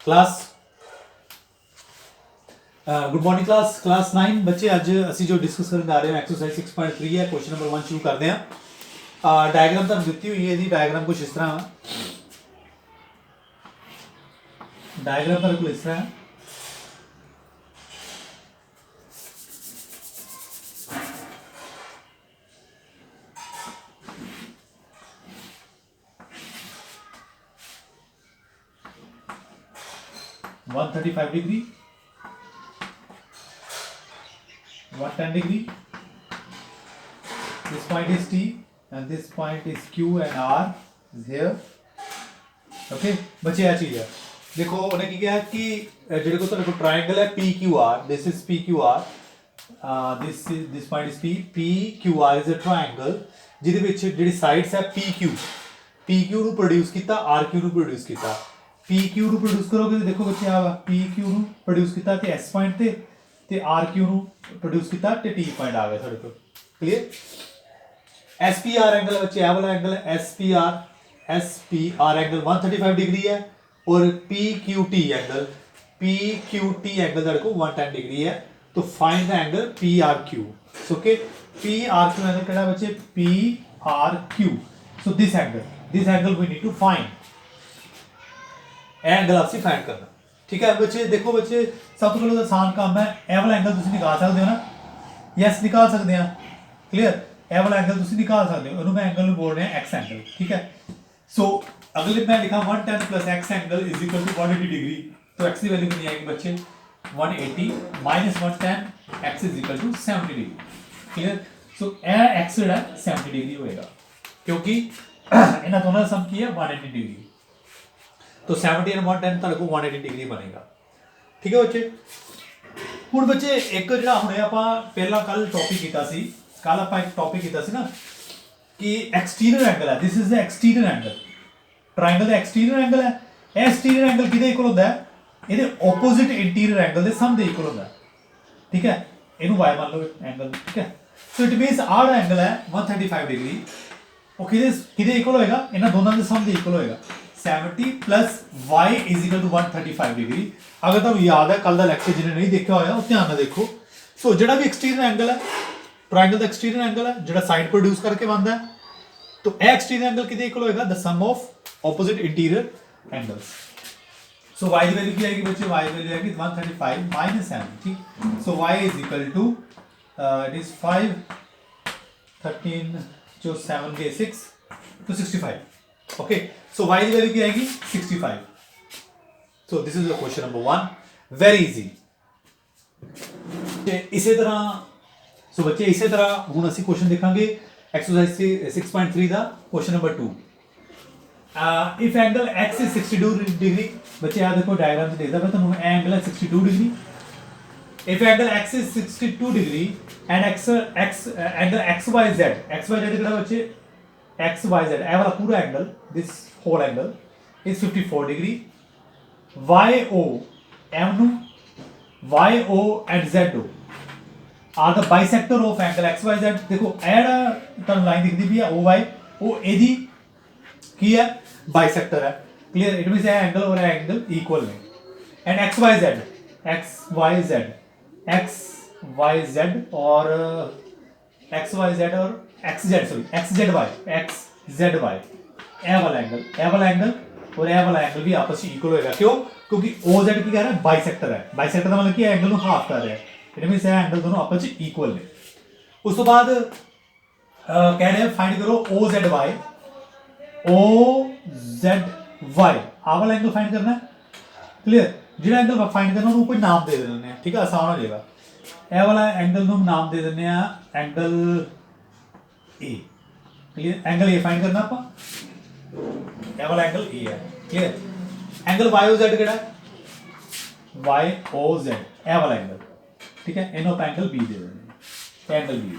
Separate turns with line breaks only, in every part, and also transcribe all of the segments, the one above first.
Class good morning class 9 बच्चे अज असी जो डिस्कस करने जा रहे हैं एक्सरसाइज 6.3 है क्वेश्चन नंबर 1 शुरू करते हैं। डायग्राम तुहानू दित्ती हुई है, डायग्राम कुछ इस तरह डायग्राम बिल्कुल इस तरह है। (135 degree, 110 degree, this point is T and this point is Q and R is here. Okay, बच्चे यह चीज है देखो उन्हें की क्या है कि जेडे को तो ट्रायंगल है PQR, this is PQR, this point is PQR is a triangle जिहदे विच जेडी साइड्स है PQ ਨੂੰ प्रोड्यूस किया RQ ਨੂੰ प्रोड्यूस किया। PQ ਨੂੰ प्रोड्यूस करोगे तो देखो बच्चे आ PQ ਨੂੰ प्रोड्यूस किया ते S पॉइंट ते RQ ਨੂੰ प्रोड्यूस किया ते T पॉइंट आ गया साडे कोल। क्लियर? SPR एंगल बच्चे आ वाला एंगल है SPR एंगल 135 डिग्री है और PQT एंगल साडे को 110 डिग्री है। तो find the angle PRQ। So okay, PRQ angle केड़ा बच्चे PRQ। So this angle we need to find, angle आपसे फाइंड करना। ठीक है बच्चे, देखो बच्चे सब तो पहले आसान काम है, ए वाला एंगल तुम निकाल सकते हो ना, यस निकाल सकते हैं। क्लियर? ए वाला एंगल तुम निकाल सकते हो, मैं एंगल बोल रहे हैं एक्स एंगल। ठीक है, सो अगले मैं लिखा 110 plus x angle is equal to 180 degree. तो एक्स की वैल्यू कितनी आएगी बच्चे 180 minus 110 x is equal to 70 degree. Clear? So a x जो है 70 डिग्री होएगा क्योंकि इन्होंने दोनों का सम की है 180 डिग्री। तो 70 एंड 110 ਤੁਹਾਡੇ ਕੋਲ 180 डिग्री बनेगा। ठीक है बच्चे, ਹੁਣ बच्चे एक ਜਿਹੜਾ ਹੁਣੇ ਆਪਾਂ ਪਹਿਲਾਂ ਕੱਲ ਟੌਪਿਕ ਕੀਤਾ ਸੀ, ਕੱਲ ਆਪਾਂ ਇੱਕ ਟੌਪਿਕ ਕੀਤਾ ਸੀ ਨਾ ਕਿ ਐਕਸਟੀਰੀਅਰ ਐਂਗਲ ਹੈ, this is the exterior angle. Triangle the exterior angle ਹੈ, ਇਹ ਐਕਸਟੀਰੀਅਰ ਐਂਗਲ ਕਿਹਦੇ ਇਕੁਅਲ ਹੁੰਦਾ ਹੈ? ਇਹਦੇ ਆਪੋਜ਼ਿਟ ਇੰਟੀਰੀਅਰ ਐਂਗਲ ਦੇ ਸਮ ਦੇ ਇਕੁਅਲ ਹੁੰਦਾ ਹੈ। ਠੀਕ ਹੈ, ਇਹਨੂੰ y ਮੰਨ ਲਓ ਐਂਗਲ। ਠੀਕ ਹੈ, ਸੋ ਇਟ ਮੀਨਸ ਆਹ ਐਂਗਲ ਹੈ 135 डिग्री, ਉਹ ਕਿਹਦੇ ਇਕੁਅਲ ਹੋਏਗਾ? ਇਹਨਾਂ ਦੋਨਾਂ ਦੇ ਸਮ ਦੇ ਇਕੁਅਲ ਹੋਏਗਾ। 70 plus y is equal to 135 degree. अगर तुम याद है कल का लैक्चर जिन्हें नहीं देखा होया वो ध्यान देखो। सो जो भी एक्सटीरियर एंगल है, ट्रायंगल का एक्सटीरियर एंगल है जो साइड प्रोड्यूस करके बनता है, तो यह एक्सटीरियर एंगल कितने इक्वल होएगा? The sum of opposite interior angles. So y की वैल्यू क्या आएगी बच्चे? y की वैल्यू आएगी 135 minus 70। So y is equal to it is 5 13 जो 7 के 6 तो 65। ओके, सो y की वैल्यू क्या आएगी 65। So this is the question number 1, very easy. इसी तरह सो बच्चे इसी तरह हुण ਅਸੀਂ क्वेश्चन देखांगे एक्सरसाइज 6.3 ਦਾ question number 2। If angle x is 62 degree, बच्चे आ देखो डायग्राम से देखदा मैं ਤੁਹਾਨੂੰ एंगल है 62 degree. If angle x is 62 degree and angle xyz किहड़ा बच्चे XYZ ए वाला पूरा angle, this whole angle is 54 degree. YO and ZO are the bisector of angle XYZ। देखो एड़ा तन लाइन दिखदी भी है OY, वो एदी की है बाइसेक्टर है। Clear? It means A angle और एंगल इक्वल है। एंड XYZ और XZY ए वाला एंगल और ए वाला एंगल भी आपस में इक्वल होएगा। क्यों? क्योंकि OZ की कह रहा है बाइसेक्टर है, बाइसेक्टर का मतलब कि एंगल को हाफ कर रहा है। इट मींस ये एंगल दोनों आपस में इक्वल है। उस तो बाद कह रहे हैं फाइंड करो OZY आ वाला एंगल फाइंड करना है। क्लियर? जो एंगल फाइंड करना उनको कोई नाम दे देने हैं। ठीक है, आसान हो जाएगा। ए वाला एंगल को नाम दे देने हैं angle A. Clear? Angle A find करना आपा, ए वाला एंगल ए है। क्लियर? एंगल YOZ केड़ा है? YOZ ए वाला एंगल। ठीक है, इनो आप एंगल बी दे देने, एंगल बी।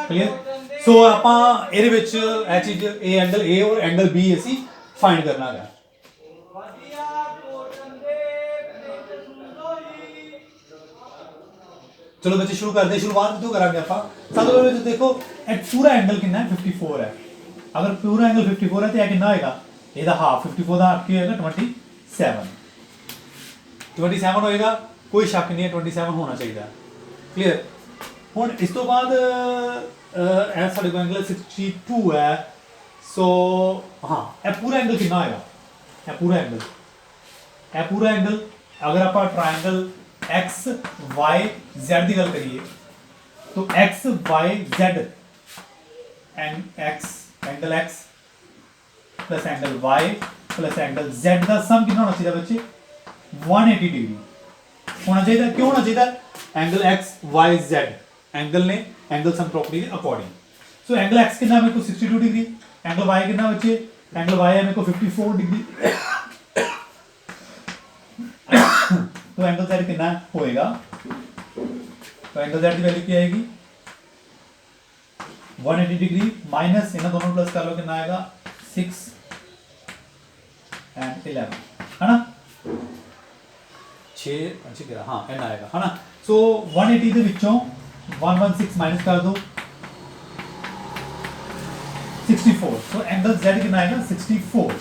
क्लियर? सो आपा ਇਹਦੇ ਵਿੱਚ ਇਹ ਚੀਜ਼ ए एंगल ए और एंगल बी ਅਸੀਂ फाइंड करना है। चलो बच्चे शुरू करते हैं। शुरुआत तो करांगे आप सब तो देखो पूरा एंगल कितना है 54 है। अगर पूरा एंगल 54 है तो यह कितना होएगा? ਇਹਦਾ ਹਾਫ 54 ਦਾ ਕੀ ਹੋਏਗਾ 27। 27 ਹੋਏਗਾ, ਕੋਈ ਸ਼ੱਕ ਨਹੀਂ ਹੈ 27 ਹੋਣਾ ਚਾਹੀਦਾ। ਕਲੀਅਰ। ਹੁਣ ਇਸ ਤੋਂ ਬਾਅਦ ਇਹ ਸਾਡੇ ਕੋਲ ਐਂਗਲ 62 ਹੈ। ਸੋ ਹਾਂ, ਇਹ ਪੂਰਾ ਐਂਗਲ ਕਿੰਨਾ ਹੋਏਗਾ? ਇਹ ਪੂਰਾ ਐਂਗਲ अगर आप ट्रायंगल एक्स वाई जेड की गल करिए तो x y z angle x plus angle y plus angle z का सम कितना होना चाहिए बच्चे? 180 डिग्री होना चाहिए। क्यों होना चाहिए? Angle x y z angle ने एंगल सम प्रॉपर्टी के अकॉर्डिंग। सो एंगल एक्स कितना मेरे को 62 डिग्री, एंगल वाई कितना बच्चे? एंगल वाई है मेरे को 54 डिग्री। तो एंगल जेड कितना होएगा? तो एंगल जेड की वैल्यू क्या आएगी? 180 डिग्री माइनस इन्हें दोनों प्लस कर लो, कितना आएगा? 6 एंड 11 है ना, 6 5 11 हाँ एंड आएगा है ना। सो 180 के विचों 116 माइनस कर दो 64। सो एंगल जेड कितना आएगा? 64।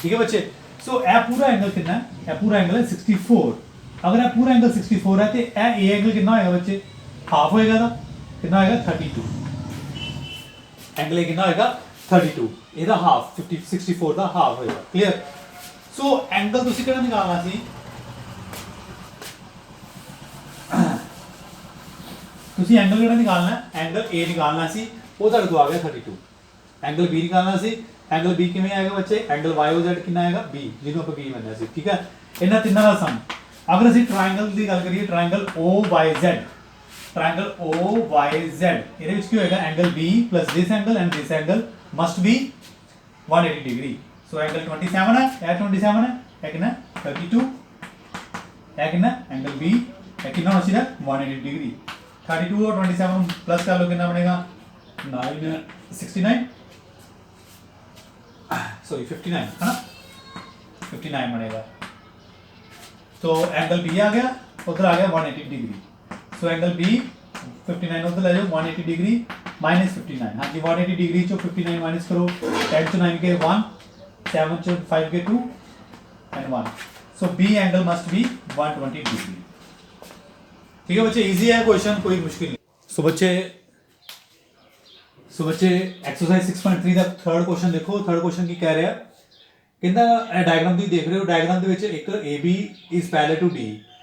ठीक है बच्चे। सो ए पूरा एंगल कितना है? ए पूरा एंगल है 64। अगर ए पूरा एंगल 64 है तो ए एंगल कितना होएगा बच्चे? हाफ होएगा ना, कितना होएगा? 32। एंगल ए कितना होएगा? 32। ਇਹਦਾ ਹਾਫ 64 ਦਾ ਹਾਫ ਹੋਏਗਾ। ਕਲੀਅਰ। ਸੋ ਐਂਗਲ ਤੁਸੀਂ ਕਿਹੜਾ ਨਿਕਾਲਣਾ ਸੀ? ਤੁਸੀਂ ਐਂਗਲ ਕਿਹੜਾ ਨਿਕਾਲਣਾ? ਐਂਗਲ A ਨਿਕਾਲਣਾ ਸੀ, ਉਹ ਤੁਹਾਡੇ ਕੋਲ ਆ ਗਿਆ 32। ਐਂਗਲ B ਨਿਕਾਲਣਾ ਸੀ, एंगल बी किवें आएगा बच्चे? एंगल वाई जेड कितना आएगा? बी, जिन्हों आप बी बनया सी। ठीक है, इन्हां तिन्नां दा सम। अगर असीं ट्रायंगल की गल करिए, ट्रायंगल ओ वाई जेड इहदे विच की होएगा? Angle b plus this angle and this angle must be 180 degree. So angle 27 है, यह 27 है, यह कितना? 32, यह कितना? एंगल बी, यह कितना होना चाहिए? 180 डिग्री। 32 और 27 प्लस कर लो, कितना बनेगा? 69 सॉरी 59 है ना, 59 बनेगा। तो एंगल बी आ गया, उधर आ गया 180 डिग्री। सो एंगल बी 59 उधर ले जाओ, 180 डिग्री माइनस 59। हाँ जी, 180 डिग्री चो 59 माइनस करो, 10 to 9 के 1, 7 to 5 के 2 and 1। So b angle must be 120 degree. ठीक है बच्चे, इजी है क्वेश्चन, कोई मुश्किल नहीं। सो बच्चे एक्सरसाइज 6.3 ਦਾ ਥਰਡ ਕੁਐਸਚਨ ਦੇਖੋ। ਥਰਡ ਕੁਐਸਚਨ ਕੀ ਕਹਿ ਰਿਹਾ? ਕਹਿੰਦਾ ਇਹ ਡਾਇਗਰਾਮ ਤੁਸੀਂ ਦੇਖ ਰਹੇ ਹੋ, ਡਾਇਗਰਾਮ ਦੇ ਵਿੱਚ ਇੱਕ AB is parallel to D,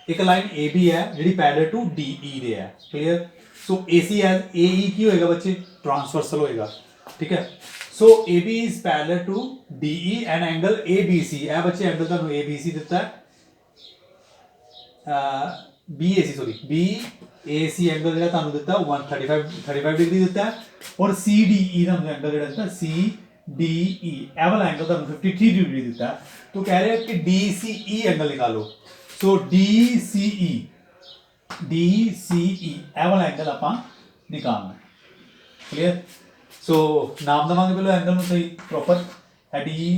ਇੱਕ ਲਾਈਨ AB ਹੈ ਜਿਹੜੀ ਪੈਰਲਲ ਟੂ DE ਦੇ ਹੈ। Clear. So AC as AE ਕੀ ਹੋਏਗਾ ਬੱਚੇ? ਟ੍ਰਾਂਸਵਰਸਲ ਹੋਏਗਾ। ਠੀਕ ਹੈ। So AB is parallel to DE and angle ABC, ਇਹ ਬੱਚੇ ਐਂਗਲ ਤੁਹਾਨੂੰ ABC ਦਿੱਤਾ ਹੈ, BAC ਸੌਰੀ BAC ਐਂਗਲ ਜਿਹੜਾ ਤੁਹਾਨੂੰ ਦਿੱਤਾ 135 डिग्री ਦਿੱਤਾ ਹੈ, और CDE ਦਾ एंगल ਜਿਹੜਾ ਦਿੱਤਾ CDE ਇਹ ਵਾਲਾ एंगल ਤੁਹਾਨੂੰ 53 डिग्री ਦਿੱਤਾ है। तो कह रहे हैं कि DCE एंगल निकालो। सो DCE ਇਹ ਵਾਲਾ एंगल ਆਪਾਂ निकालना। क्लियर। सो नाम दवांगे पहले एंगल ਨੂੰ सही प्रॉपर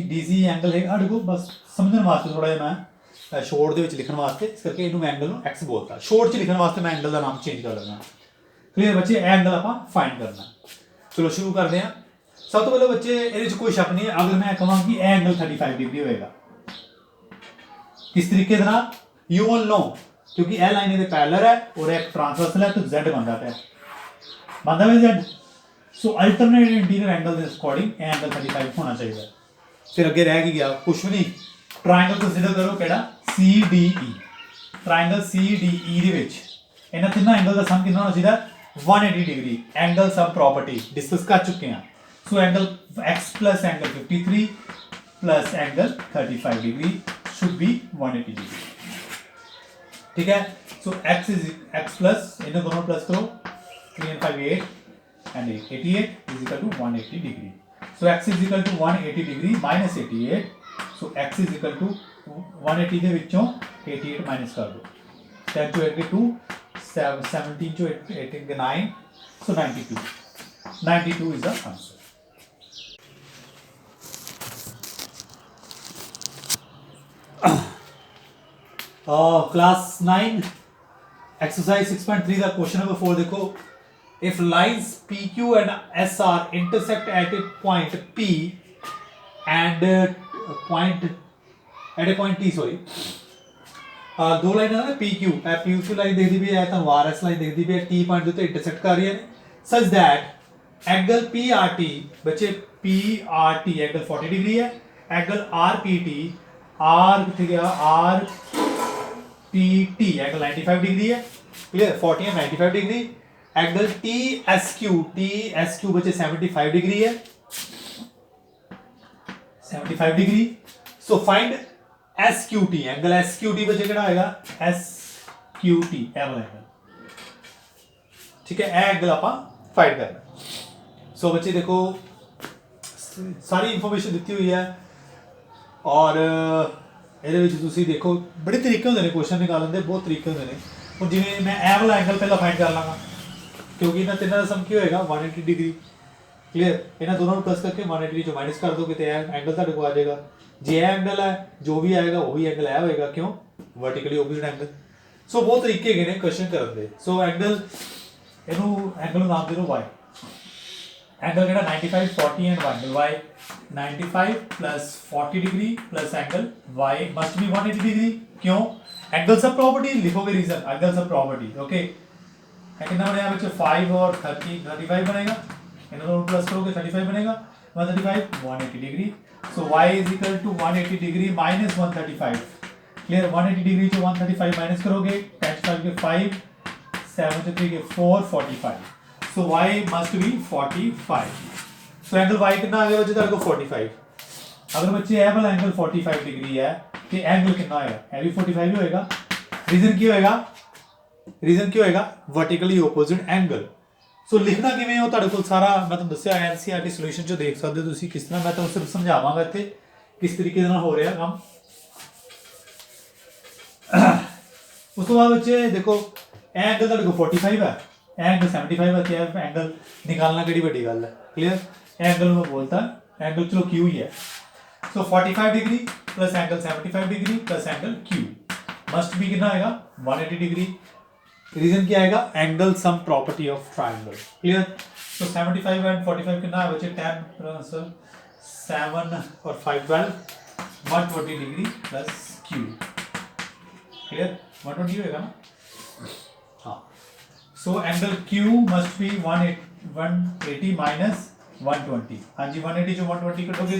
DC एंगल है ਸਾਡੇ ਕੋਲ, बस समझने वास्ते थोड़ा ਜਿਹਾ मैं शॉर्ट ਦੇ ਵਿੱਚ ਲਿਖਣ ਵਾਸਤੇ ਇਸ ਕਰਕੇ ਇਹਨੂੰ ਮੈਂ एंगल ਨੂੰ X ਬੋਲਤਾ। शॉर्ट ਚ ਲਿਖਣ ਵਾਸਤੇ मैं एंगल ਦਾ ਨਾਮ ਚੇਂਜ ਕਰ ਲੈਣਾ। क्लियर बच्चे, ਇਹ एंगल ਆਪਾਂ फाइंड करना। चलो शुरू करते हैं। सब तो पहले बच्चे ये कोई शक नहीं है, अगर मैं कहूँ कि यह एंगल 35 डिग्री होएगा, किस तरीके से? यू विल नो, क्योंकि यह लाइन ये पैरेलल है और एक ट्रांसवर्सल है, तो Z बनता है Z। सो अल्टरनेट इंटीरियर एंगल के अकॉर्डिंग एंगल 35 होना चाहिए। फिर अगे रह गया कुछ भी नहीं, ट्रायंगल कंसीडर करो केड़ा? CDE। ट्रायंगल CDE दे विच इन्हां तिन्नां एंगल का सम कितना होना चाहिए? 180 degree. Angle sum property discuss कर चुके हैं। So angle X plus angle 53 plus angle 35 degree should be 180 degree. ठीक है। सो X प्लस इन दोनों प्लस करो, 3 and 5 8 and 88 is equal to 180 degree. So X is equal to 180 degree minus 88। So X is equal to 180 ਦੇ ਵਿੱਚੋਂ 88 minus कर दो, 10 to 8 के 2, 17 to 18 के 9, so 92 is the answer। Class 9 exercise 6.3 का क्वेश्चन नंबर 4 देखो। If lines PQ and SR intersect at a point P and point T, sorry, दो line ना पी क्यू लाइन देखती भी है, तो आर एस लाइन देखती भी है, टी पॉइंट के इंटरसेक्ट कर रही है such that angle P R T बच्चे P R T angle 40 degree है, angle R P T R कितने गया R P T angle 95 degree है, clear 40 and 95 degree, angle T S Q बच्चे 75 डिग्री है, 75 degree. So find S Q T angle S Q T बच्चे कितना आएगा S Q T angle ठीक है, ए एंगल आप फाइंड करना। सो बच्चे देखो सारी इंफॉर्मेशन दी हुई है और ये देखो बड़े तरीके होंगे क्वेश्चन निकालने के, बहुत तरीके होंगे। और जिमें मैं ए वाला एंगल पहला फाइंड कर लाँगा क्योंकि इन्होंने तीनों का सम की होएगा 180 डिग्री, क्लियर इन्होंने दोनों प्लस करके 180 जो माइनस कर दो तो एंगल तुहाडे को आ जाएगा। जे एंगल है जो भी आएगा वही एंगल है होएगा, क्यों वर्टिकली ऑपोजिट एंगल। सो बहुत तरीके है क्वेश्चन करने के। सो एंगल एंगल नाम दे दो वाई, एंगल केड़ा 95 40 and angle y 95 plus 40 degree plus angle y must be 180 degree, क्यों एंगल सब प्रॉपर्टी लिखोगे reason angle sum property okay. कितना बनेगा बच्चे 5 और 35 बनेगा, इन्हें दोनों प्लस करोगे 35 बनेगा 135 180 degree. So y is equal to 180 degree minus 135, clear 180 degree जो 135 माइनस करोगे 10 के 5 7 3 के 4 45, सो y must be 45। So angle y कितना आ गया बच्चे तेरे को 45। अगर बच्चे ये वाला एंगल 45 डिग्री है तो एंगल कितना आएगा, ये भी 45 ही होएगा। रीजन क्या होएगा, रीजन क्या होएगा वर्टिकली ऑपोजिट एंगल। सो लिखना किवें हो तुहाडे कोल सारा मैं तुहानूं दस्सिआ एनसीईआरटी सॉल्यूशन जो देख सकते हो तुसीं किस तरह, मैं तुहानूं सिर्फ समझावांगा इत्थे किस तरीके नाल हो रहा काम। उस तो बाद बच्चे देखो एंगल तुहाडे कोल 45 है, एंगल 75 है, तो एंगल निकालना किहड़ी वड्डी गल है, क्लियर एंगल मैं बोलता एंगल चलो क्यू ही है। सो 45 degree plus angle 75 degree plus angle Q must be कितना आएगा 180 डिग्री। रीजन क्या आएगा angle sum property of triangle, clear. So 75 and 45 कितना है बच्चे 10 प्लस 7 और 5 12 120 डिग्री प्लस क्यू, क्लियर 120 होएगा ना हाँ। So angle Q must be 180 minus 120, हाँ जी 180 जो 120 कटोगे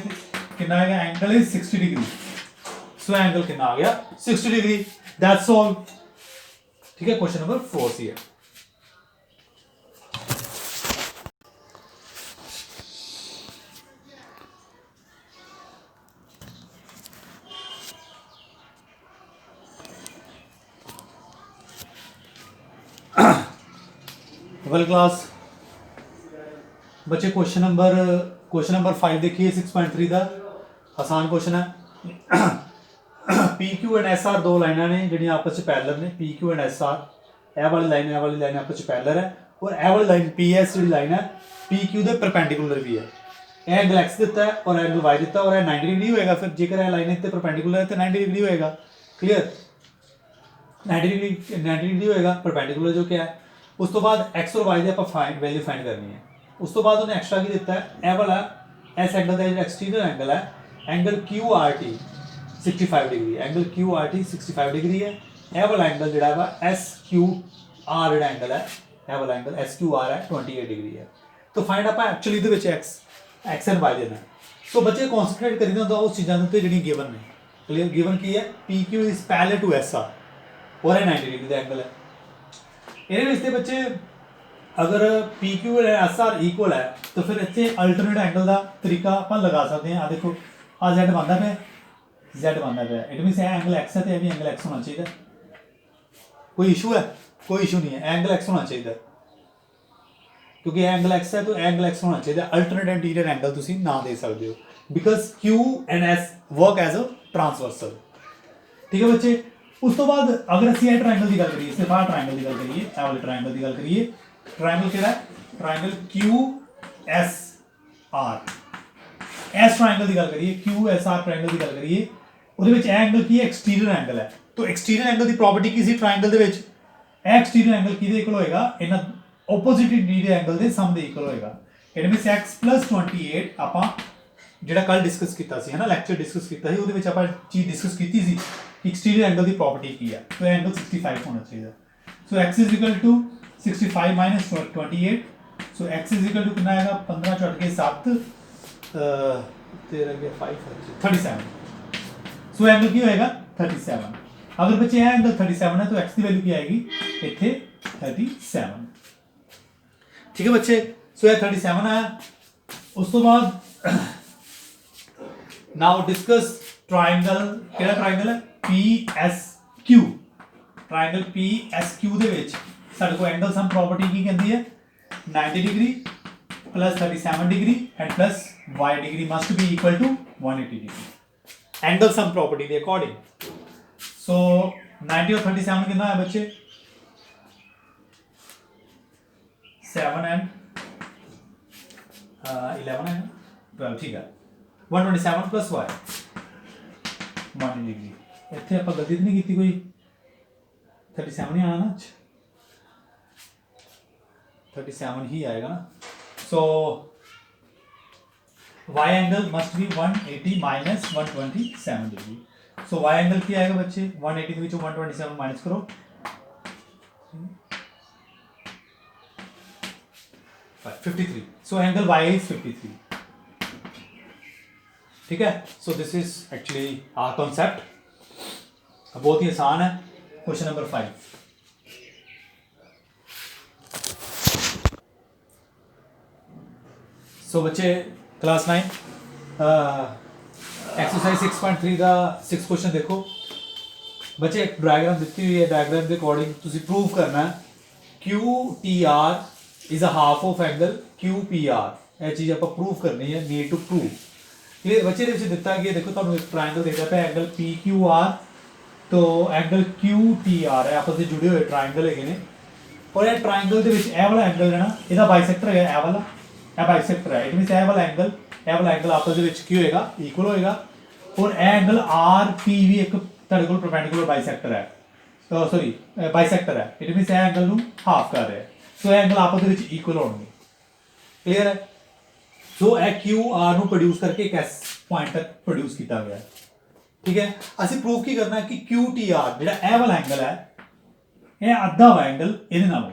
कितना आएगा angle is 60 degree. So angle कितना आ गया 60 डिग्री, दैट्स ऑल। ठीक है क्वेश्चन नंबर 4 सी है। वेल क्लास बच्चे क्वेश्चन नंबर 5 देखिए 6.3 का आसान क्वेश्चन है। P Q and S R दो लाइना ने जिहड़ियां आपस में पैरेलल ने, P Q and S R ए वाली लाइन आपस में पैरेलल है और ए वाली line P S G line है पी क्यू के परपेंडिकुलर भी है। एंगल एक्स दिता है और एंगल वाई दिता है और 90 डिग्री होएगा, फिर जेकर यह लाइन इतने परपेंडिकुलर है तो 90 डिग्री होएगा, क्लियर 90 डिग्री होएगा परपेंडिकुलर जो क्या है। उस तो बाद एक्स और वाई की आप वैल्यू फाइंड करनी है। उस तो बाद उन्हें एक्स्ट्रा की दिता है ए वाला इस एंगल का जो एक्सटीरियर एंगल है angle Q R T 65 degree, angle Q R T 65 degree है। यह वाला एंगल जो एस क्यू आर जो एंगल है यह वाला एंगल एस क्यू आर है 28 डिग्री है। तो फाइंड आप एक्चुअली एक्स एंड वाई देना। सो बच्चे कॉन्सनट्रेट करी होंगे उस चीज़ों के उत्ते जिहड़ी गिवन ने, क्लियर गिवन की है P Q is parallel to S R और 90 डिग्री का एंगल है। ये बच्चे अगर पी क्यू और एस आर इक्वल है तो फिर इतने अल्टरनेट एंगल का तरीका आप लगा सकते हैं। आ देखो आ Z बनता पे Z बनता पे इट मीनस एंगल एक्स है तो भी एंगल एक्स होना चाहिए। कोई इशू है? कोई इशू नहीं है, एंगल एक्स होना चाहिए क्योंकि एंगल एक्स है तो एंगल एक्स होना चाहिए। अल्टरनेट इंटीरियर एंगल तुम ना दे सकते हो because Q and S work as a transversal. ठीक है बच्चे। उस तो बाद अगर असं यह ट्रायंगल की गल करिए सिर्फ आ ट्रायंगल की गल करिए वाले ट्रायंगल की गल करिए ट्रायंगल किहड़ा है triangle Q S R S triangle की गल करिए क्यू एस आर ट्रायंगल की गल करिए उहदे एंगल की एक्सटीरियर एंगल है। तो एक्सटीरियर एंगल की प्रॉपर्टी की सी ट्रायंगल दे विच एक्सटीरियर एंगल किहदे इक्वल होएगा इन्हां ओपोजिट इंटीरियर एंगल दे सम दे इक्वल होएगा। इट मीनस x + 28 आपां जिहड़ा कल डिस्कस कीता सी है ना लैक्चर डिस्कस कीता सी उहदे विच आपां चीज डिस्कस कीती सी कि एक्सटीरियर एंगल की प्रॉपर्टी की है, तो एंगल 65 होना चाहिए। So x is equal to 65 minus 28, so x is equal to कितना आएगा 15 चौट के 7 तेरह के 5 37। सो एंगल की होएगा 37। अगर बच्चे यह एंगल 37 है तो x की वैल्यू की आएगी इतने 37। ठीक है बच्चे, सो यह 37 आया। उस तो बाद नाउ डिस्कस ट्रायंगल, केड़ा ट्रायंगल है PSQ। ट्रायंगल PSQ ਦੇ ਵਿੱਚ ਸਾਡੇ ਕੋਲ एंगल सम प्रॉपर्टी की कहती है 90 degree plus 37 degree and plus y degree must be equal to 180 degree angle sum property के अकॉर्डिंग। सो 90 और 37 कितना है बच्चे 7 एंड 11 है 12, ठीक है 127 प्लस y 1 डिग्री। इतने आप गलती नहीं की कोई 37 ही आना ना, 37 ही आएगा ना। सो y angle must be 180 minus 127 degree. So y angle क्या आएगा बच्चे 180 के बीच 127 माइनस करो, Right, 53। So angle y is 53। ठीक है, so this is actually our concept। बहुत ही आसान है। Question number 5। सो बच्चे क्लास 9 एक्सरसाइज 6.3 का 6 क्वेश्चन देखो बच्चे। एक डायग्राम दिखती हुई है, डायग्राम के अकॉर्डिंग तुसी प्रूव करना है QTR is a half of angle QPR। यह चीज़ आप प्रूव करनी है, नीड टू प्रूव। क्लियर बच्चे ने दिता कि देखो तुम एक ट्रायंगल देखा पे एंगल PQR तो एंगल QTR है आपस में जुड़े हुए ट्रायंगल है और यह ट्रायंगल के वाला एंगल है ना यदा बाइसेक्टर है, यह वाला यह बाइसेक्टर है। इट मीनस यह वाला एंगल आपस में होएगा इक्वल होएगा और यह एंगल RP भी एक तुहाडे कोल परपेंडिकुलर बाइसेक्टर है, सॉरी बाइसेक्टर है। इट मीनस यह एंगल नूं हाफ कर रहा है। सो यह एंगल आपस में इक्वल होंगे। क्लियर है। सो यह QR नूं प्रोड्यूस करके एक S पॉइंट तक प्रोड्यूस किया गया है। ठीक है, असीं प्रूव की करना है कि QTR जिहड़ा यह वाला एंगल है यह अद्धा वा एंगल इहदे नालों।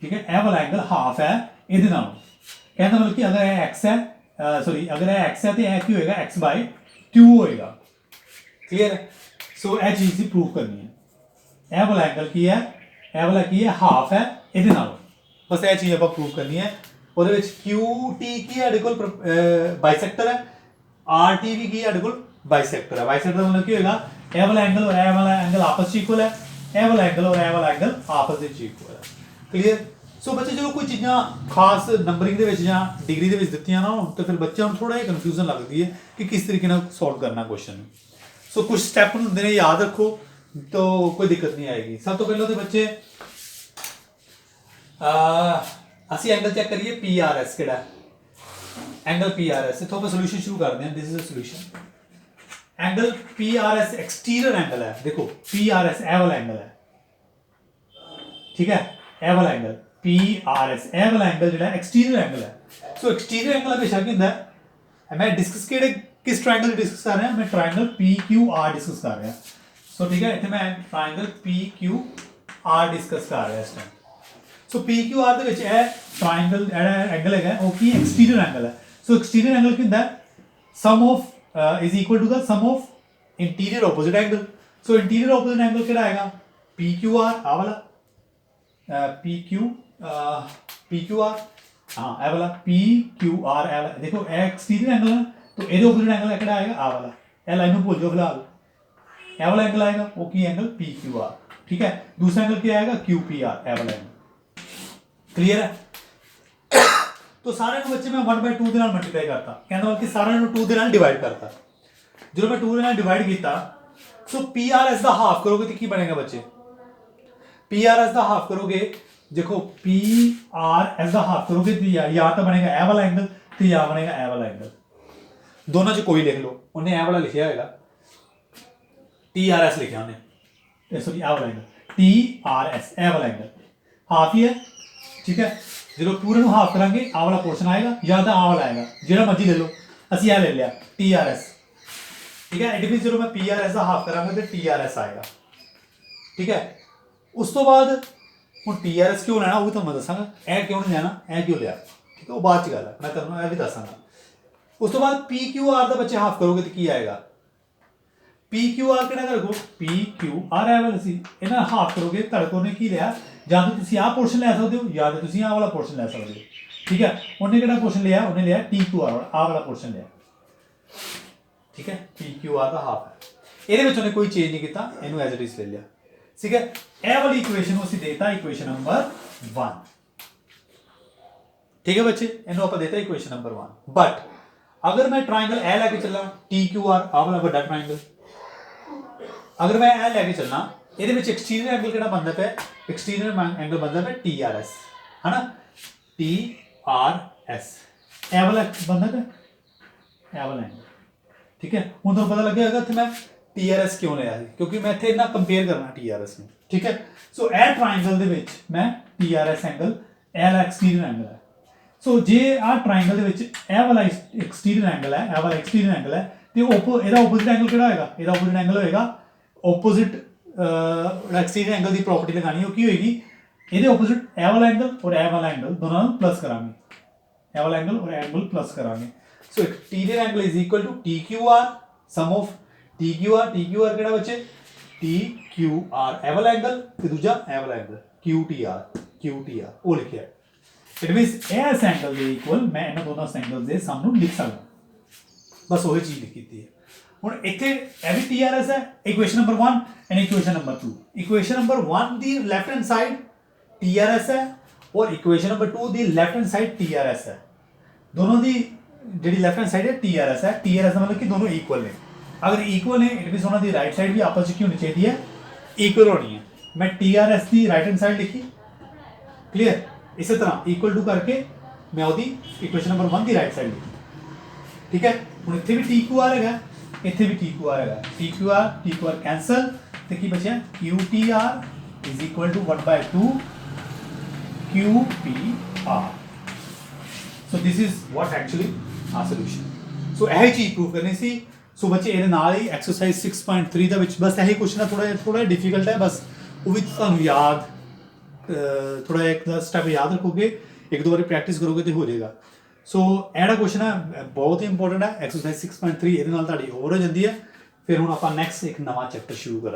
ठीक है, यह वाला एंगल हाफ है इहदे नालों। कहने मतलब कि अगर यह x है सॉरी अगर यह x है तो यह की होएगा x/2 होएगा। क्लियर है। सो यह चीज़ की प्रूव करनी है। यह वाला एंगल की है, यह वाला की है हाफ है इहदे नालों। बस यह चीज़ आप प्रूव करनी है। ਉਹਦੇ ਵਿੱਚ QT की ਸਾਡੇ ਕੋਲ बाइसेक्टर है, RT भी की ਸਾਡੇ ਕੋਲ बाइसेक्टर है। बाइसेक्टर ਦਾ मतलब ਕੀ ਹੋਏਗਾ ਇਹ ਵਾਲਾ ਐਂਗਲ और ਇਹ ਵਾਲਾ ਐਂਗਲ आपस ਵਿੱਚ ਇਕੁਅਲ है, ਇਹ ਵਾਲਾ ਐਂਗਲ और ਇਹ ਵਾਲਾ ਐਂਗਲ आपस ਵਿੱਚ ਇਕੁਅਲ है। क्लियर। सो बच्चे जो कोई चीज़ां खास नंबरिंग ਦੇ ਵਿੱਚ ਜਾਂ डिग्री ਦੇ ਵਿੱਚ ਦਿੱਤੀਆਂ ਨਾ ਹੋਣ ਤਾਂ ਫਿਰ ਬੱਚਿਆਂ ਨੂੰ ਥੋੜਾ ਜਿਹਾ ਕਨਫਿਊਜ਼ਨ ਲੱਗਦੀ ਹੈ कि किस तरीके ਨਾਲ सॉल्व करना क्वेश्चन। सो कुछ स्टेप ਹੁੰਦੇ ਨੇ याद रखो तो कोई दिक्कत नहीं आएगी। सब तो पहले तो बच्चे ਅਸੀਂ एंगल चेक करिए PRS ਕਿਹੜਾ एंगल PRS इथों ਆਪਾਂ सॉल्यूशन शुरू करते हैं। This is a solution. Angle PRS exterior angle है। देखो PRS ए वाला एंगल है, ठीक है ए वाला एंगल PRS ए वाला एंगल ਜਿਹੜਾ एक्सटीरियर एंगल है। सो एक्सटीरियर एंगल हमेशा ਕੀ ਹੁੰਦਾ है मैं डिस्कस ਕਿਹੜੇ किस ट्रायंगल डिस्कस कर रहा है मैं ट्रायंगल PQR डिस्कस कर रहा सो ठीक है इतने मैं ट्रायंगल PQR डिस्कस कर रहा इस टाइम। सो PQR ਦੇ ਵਿੱਚ ਇਹ ट्रायंगल ਜਿਹੜਾ एंगल है वो की एक्सटीरियर एंगल है। सो एक्सटीरियर एंगल ਕੀ ਹੁੰਦਾ sum of is equal to the sum of interior opposite angle. So interior opposite angle ਕਿਹੜਾ आएगा PQR आ वाला PQR हाँ ए वाला PQR ए वाला। देखो ए एक्सटीरियर एंगल है तो ਇਹਦੇ ऑपोजिट एंगल ਕਿਹੜਾ आएगा आ वाला। ਇਹ लाइन ਨੂੰ भूल जाओ फिलहाल। ए वाला एंगल आएगा वो की एंगल PQR। ठीक है, दूसरा एंगल क्या आएगा QPR ए वाला एंगल। क्लियर है। तो सारे बच्चे मैं 1/2 ਦੇ ਨਾਲ ਮਲਟੀਪਲਾਈ ਕਰਤਾ, ਕਹਿੰਦਾ ਬਲਕਿ ਸਾਰਿਆਂ ਨੂੰ 2 ਦੇ ਨਾਲ ਡਿਵਾਈਡ ਕਰਤਾ। ਜਦੋਂ ਮੈਂ 2 ਦੇ ਨਾਲ ਡਿਵਾਈਡ ਕੀਤਾ ਸੋ PRS ਦਾ ਹਾਫ ਕਰੋਗੇ तो ਕੀ ਬਣੇਗਾ ਬੱਚੇ PRS ਦਾ ਹਾਫ करोगे देखो PRS ਦਾ ਹਾਫ करोगे तो या तो बनेगा ए वाला एंगल तो या बनेगा ए वाला एंगल। दोनों च कोई लिख लो। उन्हें ए वाला लिखा होगा TRS लिखा उन्हें सॉरी ए वाला एंगल TRS ए वाला एंगल हाफ ही है। ठीक है, जो पूरे हाफ करांगे आ वाला पोर्शन आएगा या तो आ वाला आएगा, जो मर्जी ले लो। असी आ ले लिया TRS। ठीक है। इट मीन जो मैं PRS का हाफ करांगा तो TRS आएगा, ठीक है। उस तो बाद ਹੁਣ TRS क्यों लेना वो भी तो मैं दसांगा, ए क्यों नहीं लेना, ए क्यों लिया, ठीक है, वो बाद च गल है, मैं तुहानूं ਇਹ भी दसांगा। उस तो बाद PQR ਦਾ ਬੱਚੇ ਹਾਫ ਕਰੋਗੇ तो ਕੀ ਆਏਗਾ, PQR ਕਿਹੜਾ ਕਰੋ, PQR ਹੈ ਵਾਲਾ ਸੀ, ਇਹਨਾਂ ਹਾਫ ਕਰੋਗੇ ਤੁਹਾਡੇ ਕੋਲ ਨੇ ਕੀ ਲਿਆ, ਜਾਂ ਤਾਂ ਤੁਸੀਂ ਆਹ ਪੋਰਸ਼ਨ ਲੈ ਸਕਦੇ ਹੋ ਜਾਂ ਤਾਂ ਤੁਸੀਂ ਆਹ ਵਾਲਾ ਪੋਰਸ਼ਨ ਲੈ ਸਕਦੇ ਹੋ, ਠੀਕ ਹੈ। ਉਹਨੇ ਕਿਹੜਾ ਪੋਰਸ਼ਨ ਲਿਆ, ਉਹਨੇ ਲਿਆ TQR ਆਹ ਵਾਲਾ ਪੋਰਸ਼ਨ ਲਿਆ, ਠੀਕ ਹੈ। PQR ਦਾ ਹਾਫ ਹੈ, ਇਹਦੇ ਵਿੱਚ ਉਹਨੇ ਕੋਈ ਚੇਂਜ ਨਹੀਂ ਕੀਤਾ, ਇਹਨੂੰ ਐਜ਼ ਇਟ ਇਜ਼ ਲੈ ਲਿਆ, ठीक है। ਇਹ ਵਾਲੀ ਇਕੁਏਸ਼ਨ ਨੂੰ ਅਸੀਂ ਦੇਤਾ ਇਕੁਏਸ਼ਨ ਨੰਬਰ 1, ठीक है बच्चे, ਇਹਨੂੰ ਆਪਾਂ ਦੇਤਾ ਇਕੁਏਸ਼ਨ ਨੰਬਰ 1। ਬਟ अगर मैं ट्राइंगल ए लेके चलना TQR आ वाला बड़ा ट्राइंगल, अगर मैं ए लेके चलना ਇਹਦੇ ਵਿੱਚ एक्सटीरियर एंगल ਕਿਹੜਾ बनता पे, एक्सटीरियर एंगल बनता पे TRS, है ना, TRS ए वाला बनता पे ए वाला एंगल, ठीक है। ਹੁਣ ਤੁਹਾਨੂੰ ਪਤਾ ਲੱਗਿਆ ਹੋਗਾ ਇੱਥੇ ਮੈਂ TRS क्यों लिया है, क्योंकि मैं इतने इतना कंपेयर करना TRS में, ठीक है। सो ए ट्राइंगल दे विच मैं TRS एंगल ए वाला एक्सटीरियर एंगल है, सो जे आ ट्राइंगल दे विच ए वाला एक्सटीरियर एंगल है, ए वाला एक्सटीरियर एंगल है ते ਇਹਦਾ ਆਪੋਜ਼ਿਟ एंगल ਕਿਹੜਾ ਹੋਏਗਾ, ਇਹਦਾ ਆਪੋਜ਼ਿਟ एंगल होएगा ਆਪੋਜ਼ਿਟ एक्सटीरियर एंगल ਦੀ प्रॉपर्टी लगानी, ਉਹ ਕੀ ਹੋਏਗੀ, ਇਹਦੇ ਆਪੋਜ਼ਿਟ ए वाला एंगल और ए वाला एंगल दोनों ਨੂੰ प्लस करांगे, ए वाला एंगल और एंगल प्लस करांगे। So exterior angle is equal to TQR sum of TQR ਕਿਹੜਾ ਬੱਚੇ, TQR ਇਹ ਵਾਲਾ ਐਂਗਲ ਤੇ ਦੂਜਾ ਇਹ ਵਾਲਾ ਐਂਗਲ QTR ਉਹ ਲਿਖਿਆ। ਇਟ ਮੀਨਸ ਇਸ ਐਂਗਲ ਦੇ ਇਕੁਅਲ ਮੈਂ ਇਹਨਾਂ ਦੋਨਾਂ ਐਂਗਲ ਦੇ ਸਮ ਨੂੰ ਲਿਖ ਸਕਦਾ, ਬਸ ਉਹੀ ਚੀਜ਼ ਲਿਖੀ ਹੈ। ਹੁਣ ਇੱਥੇ ਇਹ ਵੀ TRS ਹੈ, equation number 1 and equation number 2। Equation number 1 the left hand side TRS ਹੈ ਔਰ ਇਕੁਏਸ਼ਨ ਨੰਬਰ 2 ਦੀ ਲੈਫਟ हैंड साइड TRS है, दोनों की जी लेफ्ट हैंड साइड है TRS है, TRS का मतलब कि दोनों इक्वल ने, अगर इक्वल है इट मीन उन्होंने राइट साइड भी आपस में होनी चाहिए है, इक्वल होनी है। मैं TRS की राइट हैंड साइड लिखी, क्लियर, इसी तरह इक्वल टू करके मैं वो इक्वेशन नंबर 1 की राइट साइड लिखी, ठीक है। हूँ इतने भी TQR है, इतने भी TQR है, TQR कैंसल तो की बचा QTR is equal to 1/2 QPR। So this is what actually a solution. So यही चीज़ प्रूव करनी सी। सो बच्चे ये नाल ही एक्सरसाइज 6.3 ਦਾ ਵਿੱਚ बस यही क्वेश्चन है, थोड़ा डिफिकल्ट है, बस वो भी ਤੁਹਾਨੂੰ याद थोड़ा एक स्टेप याद रखोगे, एक दो बार प्रैक्टिस करोगे तो हो जाएगा। सो ਇਹੜਾ क्वेश्चन है बहुत ही इंपॉर्टेंट है, एक्सरसाइज 6.3 ਇਹਦੇ ਨਾਲ ਤੁਹਾਡੀ ਹੋਰ ਹੋ ਜਾਂਦੀ ਹੈ। ਫਿਰ ਹੁਣ ਆਪਾਂ ਨੈਕਸਟ ਇੱਕ ਨਵਾਂ ਚੈप्टर शुरू ਕਰਾਂਗੇ।